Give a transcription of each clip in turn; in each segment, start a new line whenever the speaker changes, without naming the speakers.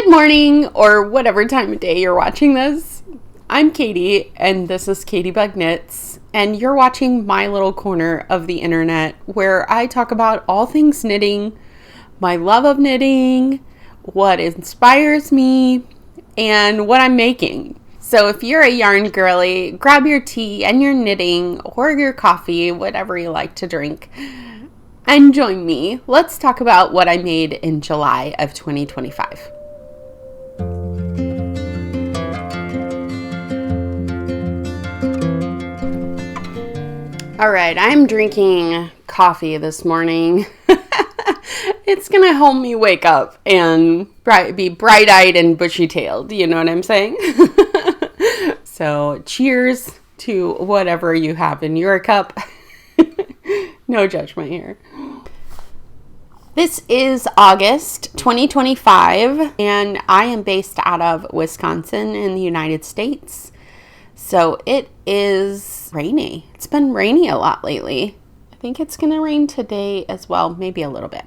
Good morning, or whatever time of day you're watching this. I'm Katie, and this is Katiebug Knits, and you're watching my little corner of the internet where I talk about all things knitting, my love of knitting, what inspires me, and what I'm making. So if you're a yarn girly, grab your tea and your knitting or your coffee, whatever you like to drink, and join me. Let's talk about what I made in July of 2025. All right, I'm drinking coffee this morning. It's going to help me wake up and be bright-eyed and bushy-tailed. You know what I'm saying? So cheers to whatever you have in your cup. No judgment here. This is August 2025, and I am based out of Wisconsin in the United States. So it is rainy. It's been rainy a lot lately. I think it's going to rain today as well, maybe a little bit.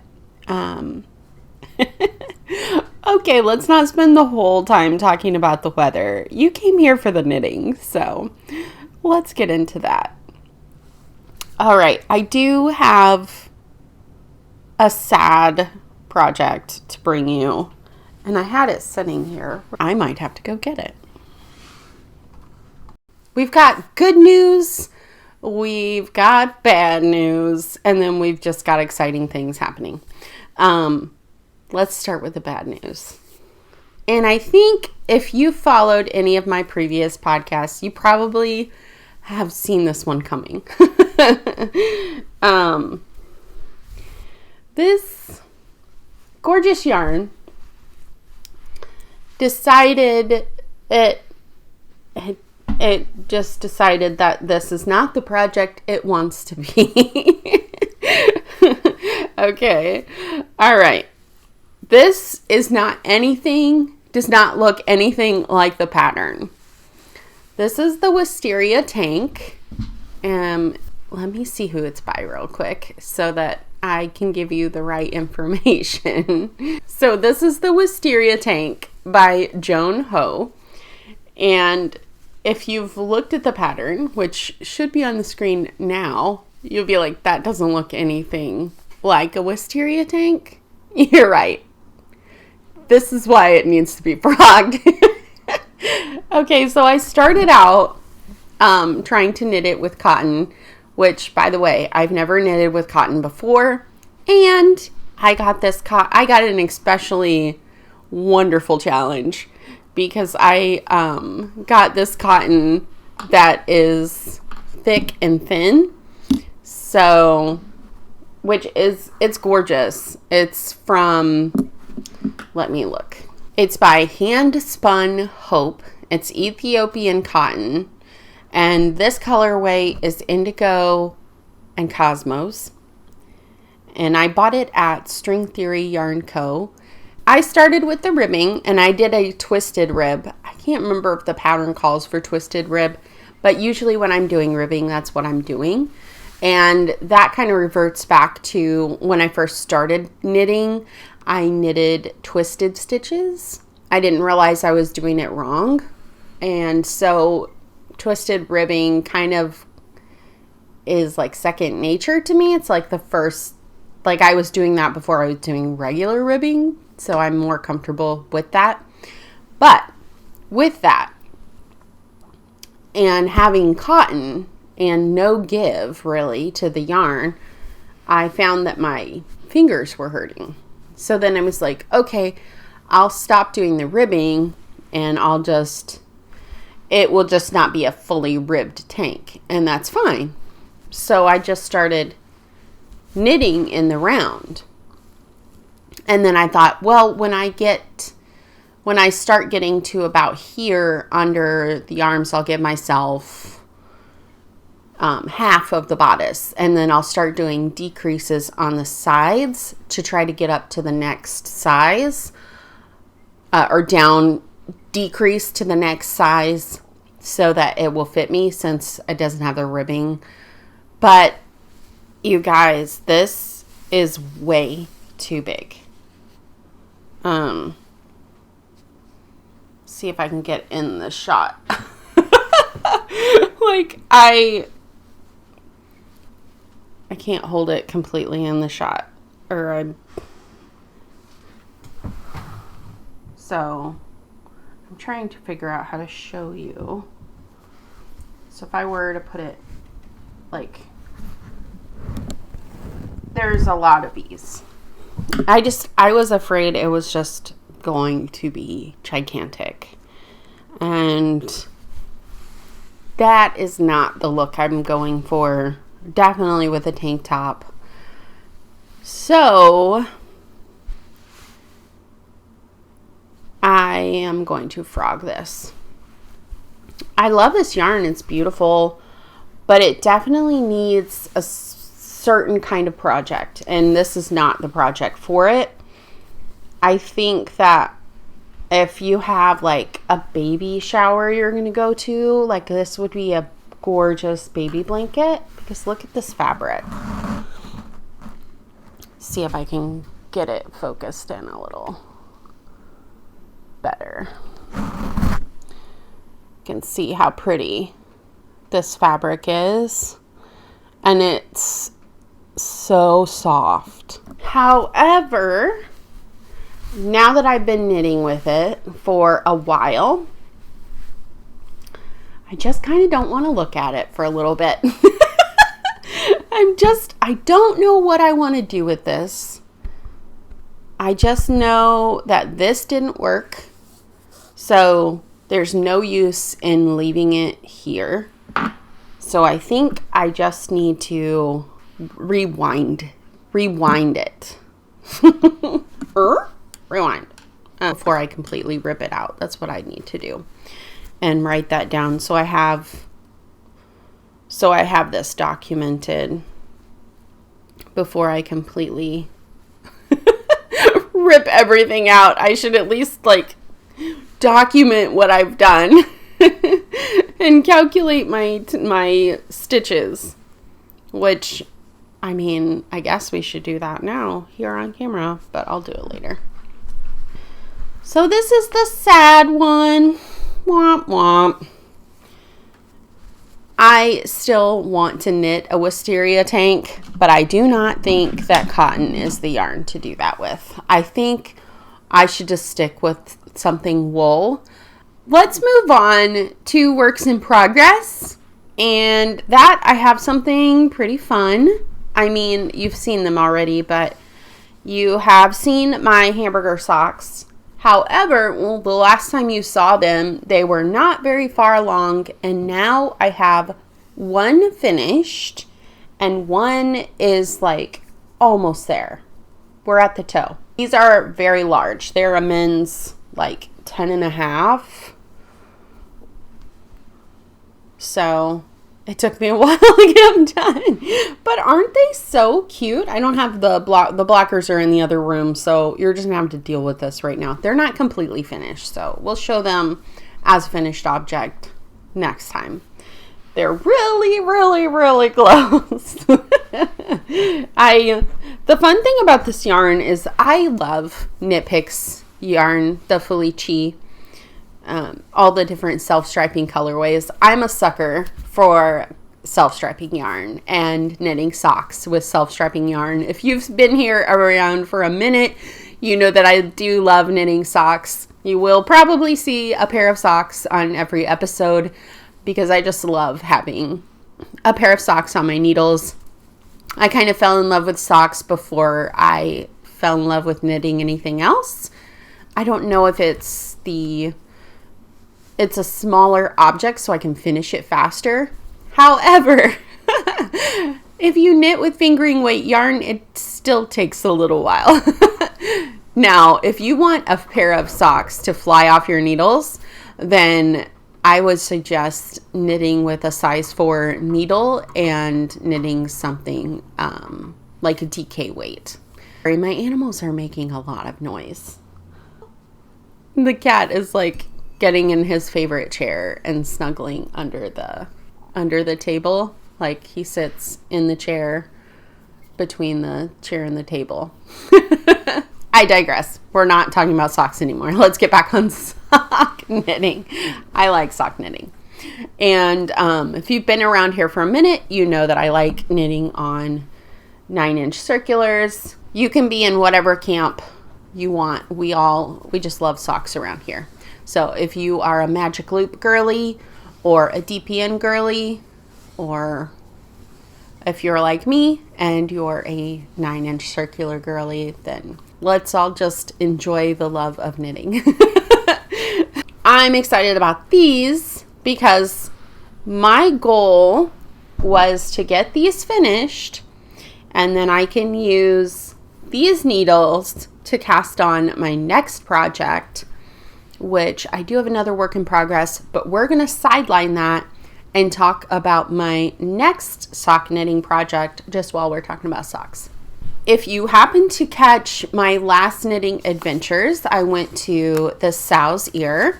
Okay, let's not spend the whole time talking about the weather. You came here for the knitting, so let's get into that. All right, I do have a sad project to bring you, and I had it sitting here. I might have to go get it. We've got good news, we've got bad news, and then we've just got exciting things happening. Let's start with the bad news. And I think if you followed any of my previous podcasts, you probably have seen this one coming. This gorgeous yarn decided it just decided that this is not the project it wants to be. Okay. All right. This is not anything, does not look anything like the pattern. This is the Wisteria Tank. Let me see who it's by real quick so that I can give you the right information. So this is the Wisteria Tank by Joan Ho. And if you've looked at the pattern, which should be on the screen now, you'll be like, that doesn't look anything like a Wisteria Tank. You're right. This is why it needs to be frogged. Okay, so I started out trying to knit it with cotton, which, by the way, I've never knitted with cotton before. And I got an especially wonderful challenge because I got this cotton that is thick and thin. So, it's gorgeous. It's from, let me look. It's by Hand Spun Hope. It's Ethiopian cotton. And this colorway is Indigo and Cosmos. And I bought it at String Theory Yarn Co. I started with the ribbing, and I did a twisted rib. I can't remember if the pattern calls for twisted rib, but usually when I'm doing ribbing, that's what I'm doing. And that kind of reverts back to when I first started knitting. I knitted twisted stitches. I didn't realize I was doing it wrong. And so twisted ribbing kind of is like second nature to me. It's like the first, like I was doing that before I was doing regular ribbing. So I'm more comfortable with that. But with that and having cotton and no give really to the yarn, I found that my fingers were hurting. So then I was like, okay, I'll stop doing the ribbing and it will just not be a fully ribbed tank, and that's fine. So I just started knitting in the round. And then I thought, well, when I start getting to about here under the arms, I'll give myself half of the bodice, and then I'll start doing decreases on the sides to try to get up to the next size, or down decrease to the next size so that it will fit me since it doesn't have the ribbing. But you guys, this is way too big. see if I can get in the shot. Like, I can't hold it completely in the shot. So, I'm trying to figure out how to show you. So if I were to put it, like, there's a lot of bees. I was afraid it was just going to be gigantic. And that is not the look I'm going for. Definitely with a tank top. So I am going to frog this. I love this yarn. It's beautiful, but it definitely needs a certain kind of project, and this is not the project for it. I think that if you have like a baby shower you're going to go to, like this would be a gorgeous baby blanket, because look at this fabric. See if I can get it focused in a little better. You can see how pretty this fabric is, and it's so soft. However, now that I've been knitting with it for a while, I just kind of don't want to look at it for a little bit. I don't know what I want to do with this. I just know that this didn't work, so there's no use in leaving it here. So I think I just need to rewind it. Rewind. Before I completely rip it out. That's what I need to do. And write that down so I have this documented before I completely rip everything out. I should at least like document what I've done and calculate my stitches, which, I mean, I guess we should do that now here on camera, but I'll do it later. So this is the sad one. Womp womp. I still want to knit a Wisteria Tank, but I do not think that cotton is the yarn to do that with. I think I should just stick with something wool. Let's move on to works in progress. And that I have something pretty fun. I mean, you've seen them already, but you have seen my Hamburger Socks. However, well, the last time you saw them, they were not very far along, and now I have one finished and one is like almost there. We're at the toe. These are very large. They're a men's like 10.5. So it took me a while to get them done, but aren't they so cute? I don't have the blockers are in the other room, so you're just gonna have to deal with this right now. They're not completely finished, so we'll show them as a finished object next time. They're really, really, really close. The fun thing about this yarn is I love Knit Picks yarn, the Felici. All the different self-striping colorways. I'm a sucker for self-striping yarn and knitting socks with self-striping yarn. If you've been here around for a minute, you know that I do love knitting socks. You will probably see a pair of socks on every episode because I just love having a pair of socks on my needles. I kind of fell in love with socks before I fell in love with knitting anything else. I don't know if it's a smaller object so I can finish it faster. However, if you knit with fingering weight yarn, it still takes a little while. Now, if you want a pair of socks to fly off your needles, then I would suggest knitting with a size 4 needle and knitting something like a DK weight. My animals are making a lot of noise. The cat is like getting in his favorite chair and snuggling under the table. Like he sits in the chair between the chair and the table. I digress. We're not talking about socks anymore. Let's get back on sock knitting. I like sock knitting. And if you've been around here for a minute, you know that I like knitting on 9-inch circulars. You can be in whatever camp you want. We just love socks around here. So if you are a magic loop girly or a DPN girly, or if you're like me and you're a 9-inch circular girly, then let's all just enjoy the love of knitting. I'm excited about these because my goal was to get these finished, and then I can use these needles to cast on my next project, which I do have another work in progress, but we're going to sideline that and talk about my next sock knitting project just while we're talking about socks. If you happen to catch my last knitting adventures, I went to the Sow's Ear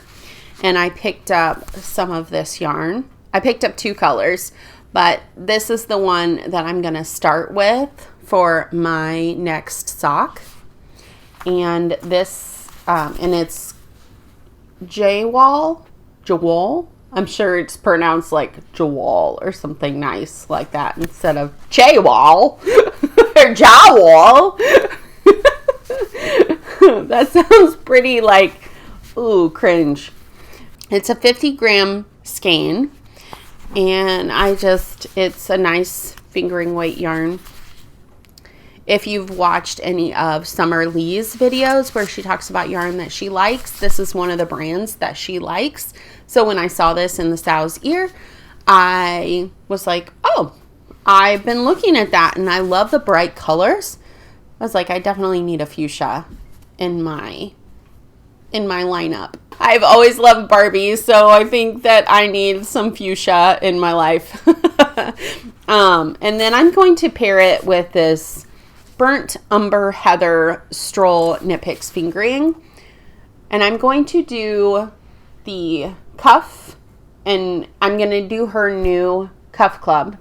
and I picked up some of this yarn. I picked up 2 colors, but this is the one that I'm going to start with for my next sock. And this, and it's Jawal. I'm sure it's pronounced like Jawal or something nice like that instead of Jawal or Jawal. That sounds pretty like, ooh, cringe. It's a 50-gram skein, and it's a nice fingering weight yarn. If you've watched any of Summer Lee's videos where she talks about yarn that she likes, this is one of the brands that she likes. So when I saw this in the Sow's Ear, I was like, oh, I've been looking at that and I love the bright colors. I was like, I definitely need a fuchsia in my lineup. I've always loved Barbies, so I think that I need some fuchsia in my life. And then I'm going to pair it with this Burnt Umber Heather Stroll Knit Picks fingering. And I'm going to do the cuff, and I'm going to do her new cuff club.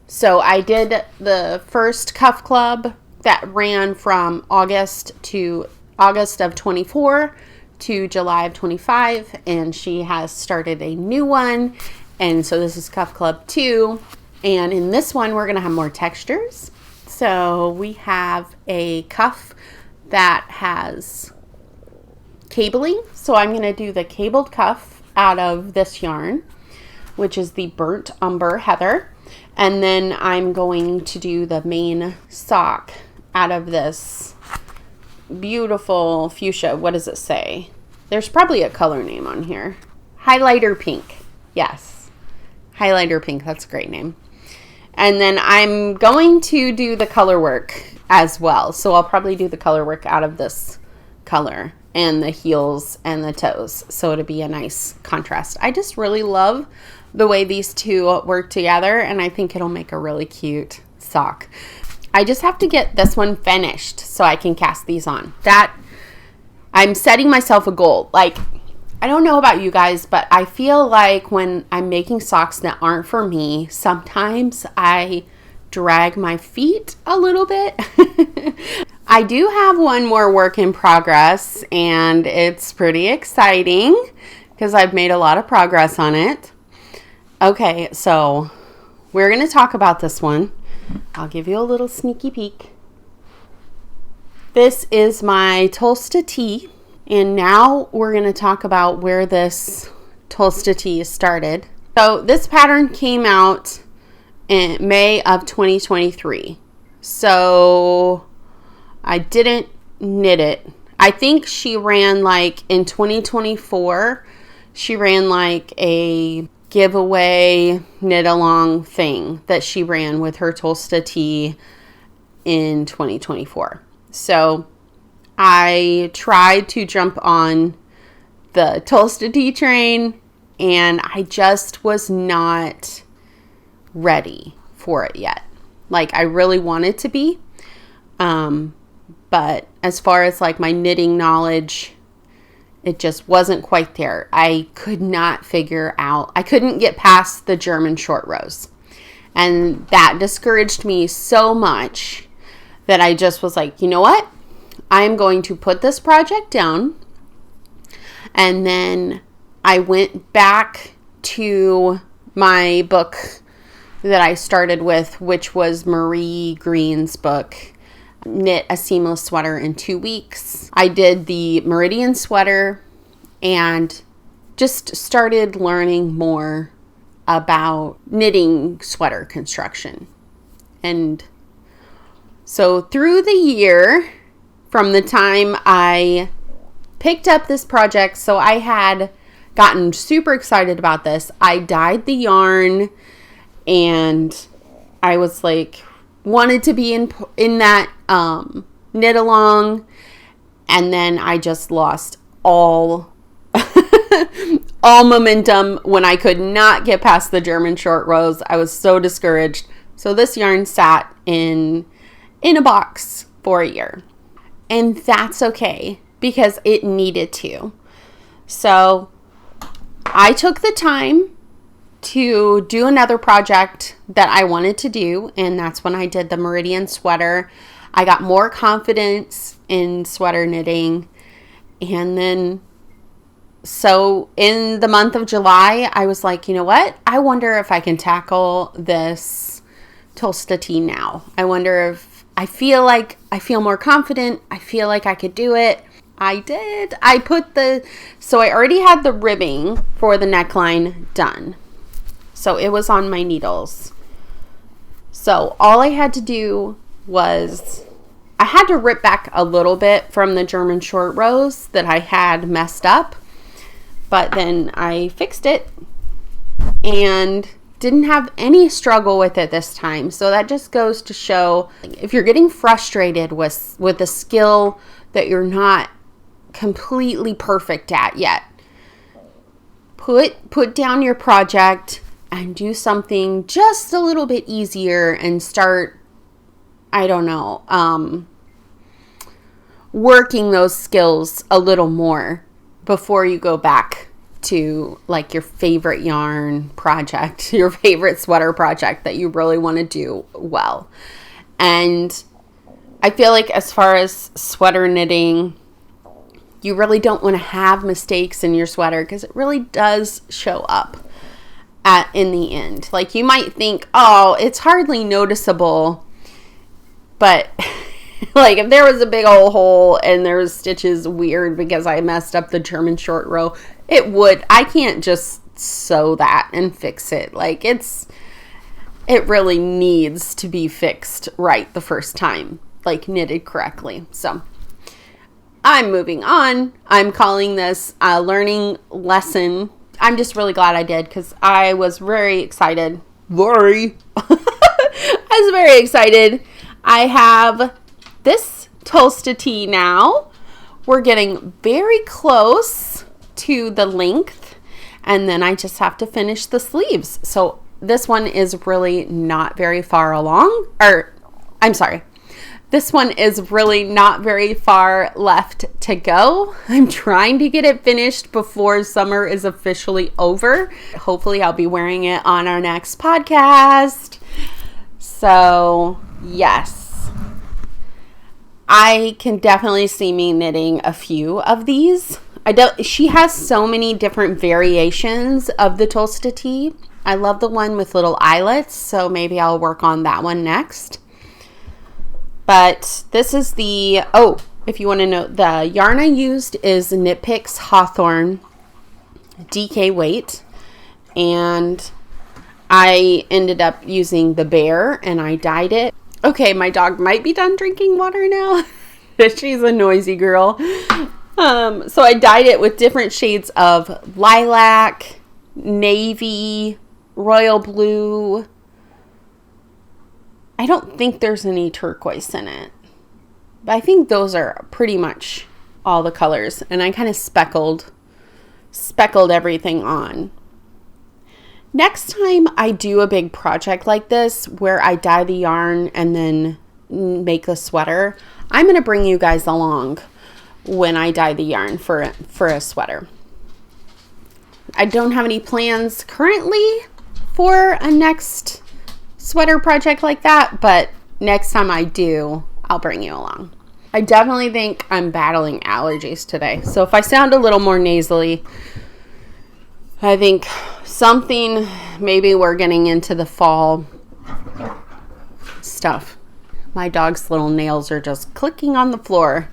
So I did the first cuff club that ran from August of 24 to July of 25, and she has started a new one, and so this is cuff club 2, and in this one we're going to have more textures. So we have a cuff that has cabling, so I'm going to do the cabled cuff out of this yarn, which is the Burnt Umber Heather, and then I'm going to do the main sock out of this beautiful fuchsia. What does it say? There's probably a color name on here. Highlighter Pink. Yes. Highlighter Pink. That's a great name. And then I'm going to do the color work as well. So I'll probably do the color work out of this color and the heels and the toes. So it'll be a nice contrast. I just really love the way these two work together, and I think it'll make a really cute sock. I just have to get this one finished so I can cast these on. That I'm setting myself a goal. Like, I don't know about you guys, but I feel like when I'm making socks that aren't for me, sometimes I drag my feet a little bit. I do have one more work in progress, and it's pretty exciting because I've made a lot of progress on it. Okay, so we're going to talk about this one. I'll give you a little sneaky peek. This is my Tolsta Tee, and now we're going to talk about where this Tolsta Tee started. So this pattern came out in May of 2023. So I didn't knit it. I think she ran like in 2024, she ran like a giveaway knit along thing that she ran with her Tolsta Tee in 2024. So I tried to jump on the Tolsta Tee train, and I just was not ready for it yet. Like, I really wanted to be, but as far as like my knitting knowledge, it just wasn't quite there. I could not figure out, I couldn't get past the German short rows. And that discouraged me so much that I just was like, you know what? I'm going to put this project down. And then I went back to my book that I started with, which was Marie Green's book, Knit a Seamless Sweater in 2 weeks. I did the Meridian sweater and just started learning more about knitting sweater construction. And so through the year, from the time I picked up this project, so I had gotten super excited about this. I dyed the yarn and I was like, wanted to be in that knit along, and then I just lost all all momentum when I could not get past the German short rows. I was so discouraged. So this yarn sat in a box for a year. And that's okay because it needed to. So I took the time to do another project that I wanted to do, and that's when I did the Meridian sweater. I got more confidence in sweater knitting, and then so in the month of July, I was like, you know what? I wonder if I can tackle this Tolsta Tee now. I wonder if I feel more confident. I feel like I could do it. I did. So I already had the ribbing for the neckline done. So it was on my needles. So all I had to do was, I had to rip back a little bit from the German short rows that I had messed up. But then I fixed it and didn't have any struggle with it this time. So that just goes to show, if you're getting frustrated with a skill that you're not completely perfect at yet, put down your project and do something just a little bit easier and start, I don't know, working those skills a little more before you go back to like your favorite yarn project, your favorite sweater project that you really want to do well. And I feel like as far as sweater knitting, you really don't want to have mistakes in your sweater because it really does show up in the end. Like you might think, oh, it's hardly noticeable, but like if there was a big old hole and there was stitches weird because I messed up the German short row, it would. I can't just sew that and fix it. Like it really needs to be fixed right the first time, like knitted correctly. So I'm moving on. I'm calling this a learning lesson. I'm just really glad I did because I was very excited. I was very excited. I have this Tolsta Tee now. We're getting very close to the length, and then I just have to finish the sleeves. So this one is really not very far along, this one is really not very far left to go. I'm trying to get it finished before summer is officially over. Hopefully I'll be wearing it on our next podcast. So yes, I can definitely see me knitting a few of these. She has so many different variations of the Tolsta Tee. I love the one with little eyelets, so maybe I'll work on that one next. But this is if you want to know, the yarn I used is Knit Picks Hawthorne DK weight, and I ended up using the Bear and I dyed it. Okay, my dog might be done drinking water now. She's a noisy girl. So I dyed it with different shades of lilac, navy, royal blue. I don't think there's any turquoise in it, but I think those are pretty much all the colors. And I kind of speckled everything on. Next time I do a big project like this where I dye the yarn and then make the sweater, I'm going to bring you guys along when I dye the yarn for a sweater. I don't have any plans currently for a next sweater project like that, but next time I do, I'll bring you along. I definitely think I'm battling allergies today. So if I sound a little more nasally, I think something, maybe we're getting into the fall stuff. My dog's little nails are just clicking on the floor.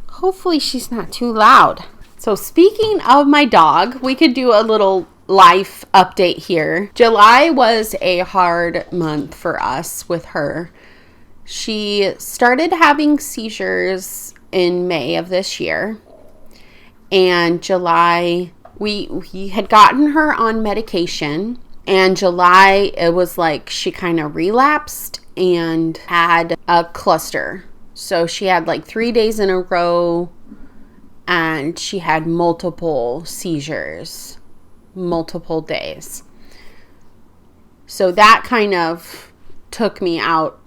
Hopefully she's not too loud. So speaking of my dog, we could do a little life update here. July was a hard month for us with her. She started having seizures in May of this year. And July, we had gotten her on medication. And July, it was like she kind of relapsed and had a cluster. So she had like 3 days in a row and she had multiple seizures, multiple days. So that kind of took me out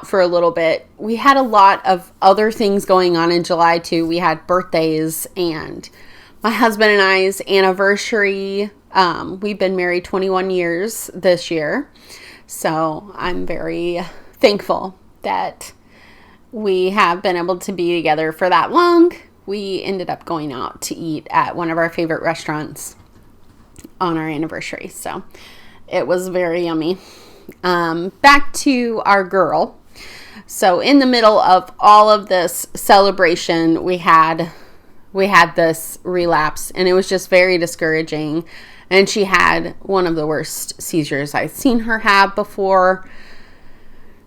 for a little bit. We had a lot of other things going on in July too. We had birthdays and my husband and I's anniversary. We've been married 21 years this year. So I'm very thankful that we have been able to be together for that long. We ended up going out to eat at one of our favorite restaurants on our anniversary. So it was very yummy. Back to our girl. So in the middle of all of this celebration, we had this relapse and it was just very discouraging. And she had one of the worst seizures I've seen her have before.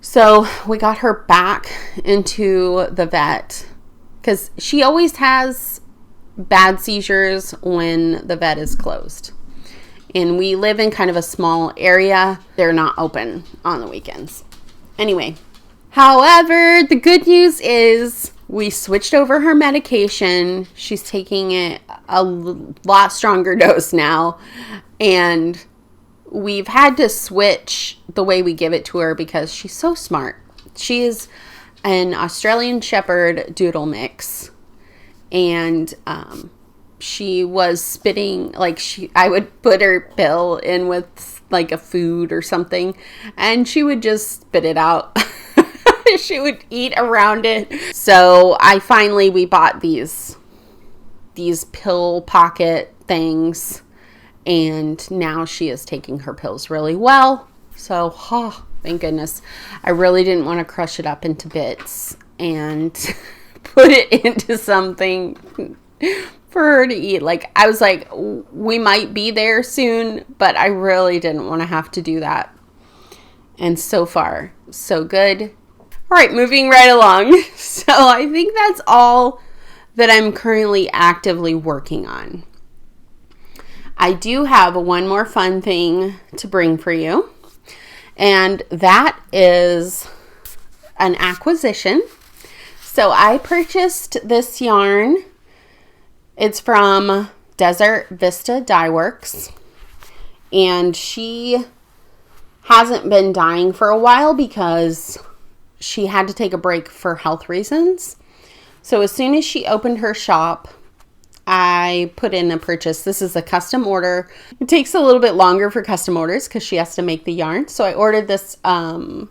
So we got her back into the vet because she always has bad seizures when the vet is closed. And we live in kind of a small area. They're not open on the weekends. Anyway, however, the good news is we switched over her medication. She's taking it a lot stronger dose now. And we've had to switch the way we give it to her because she's so smart. She is an Australian Shepherd Doodle mix. And she was spitting, like I would put her pill in with like a food or something. And she would just spit it out. She would eat around it. So we bought these pill pocket things. And now she is taking her pills really well. So, thank goodness. I really didn't want to crush it up into bits and put it into something for her to eat. Like, I was like, we might be there soon, but I really didn't want to have to do that. And so far, so good. All right, moving right along. So I think that's all that I'm currently actively working on. I do have one more fun thing to bring for you, and that is an acquisition. So I purchased this yarn. It's from Desert Vista Dye Works, and she hasn't been dyeing for a while because she had to take a break for health reasons. So as soon as she opened her shop, I put in a purchase. This is a custom order. It takes a little bit longer for custom orders because she has to make the yarn. So I ordered this sometime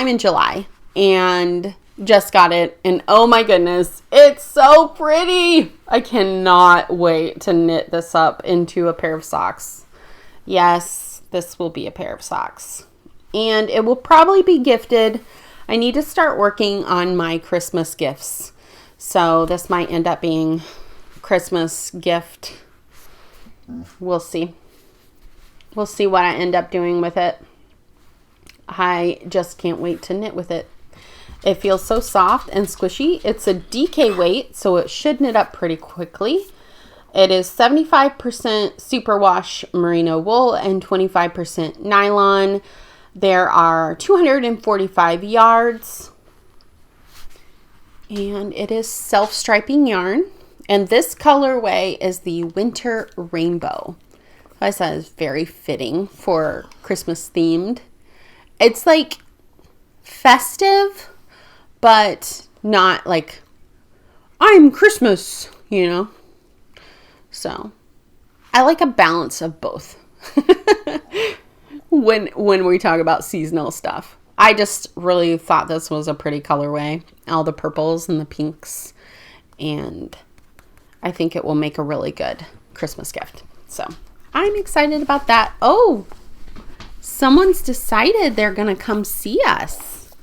in July and just got it. And oh my goodness, it's so pretty. I cannot wait to knit this up into a pair of socks. Yes, this will be a pair of socks. And it will probably be gifted. I need to start working on my Christmas gifts. So this might end up being Christmas gift. We'll see. We'll see what I end up doing with it. I just can't wait to knit with it. It feels so soft and squishy. It's a DK weight, so it should knit up pretty quickly. It is 75% superwash merino wool and 25% nylon. There are 245 yards. And it is self-striping yarn. And this colorway is the Winter Rainbow. I said it's very fitting for Christmas themed. It's like festive, but not like I'm Christmas, you know. So I like a balance of both when we talk about seasonal stuff. I just really thought this was a pretty colorway. All the purples and the pinks. And I think it will make a really good Christmas gift. So I'm excited about that. Oh, someone's decided they're going to come see us.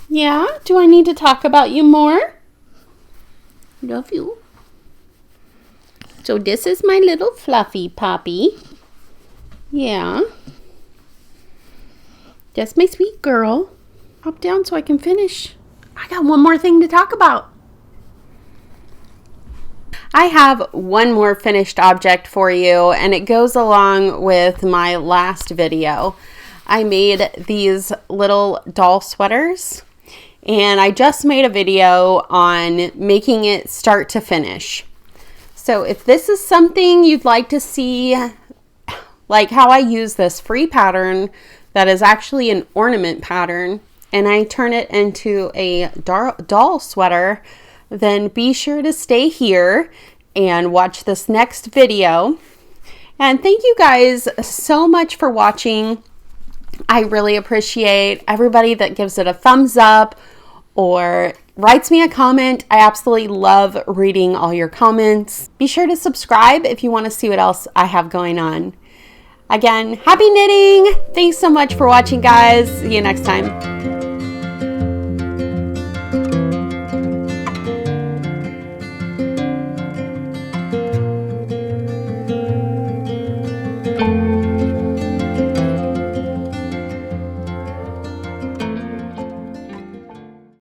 Yeah? Do I need to talk about you more? Love you. So this is my little fluffy puppy. Yeah. That's my sweet girl. Hop down so I can finish. I got one more thing to talk about. I have one more finished object for you, and it goes along with my last video. I made these little doll sweaters, and I just made a video on making it start to finish. So if this is something you'd like to see, like how I use this free pattern that is actually an ornament pattern, and I turn it into a doll sweater, then be sure to stay here and watch this next video. And thank you guys so much for watching. I really appreciate everybody that gives it a thumbs up or writes me a comment. I absolutely love reading all your comments. Be sure to subscribe if you want to see what else I have going on. Again, happy knitting! Thanks so much for watching, guys. See you next time.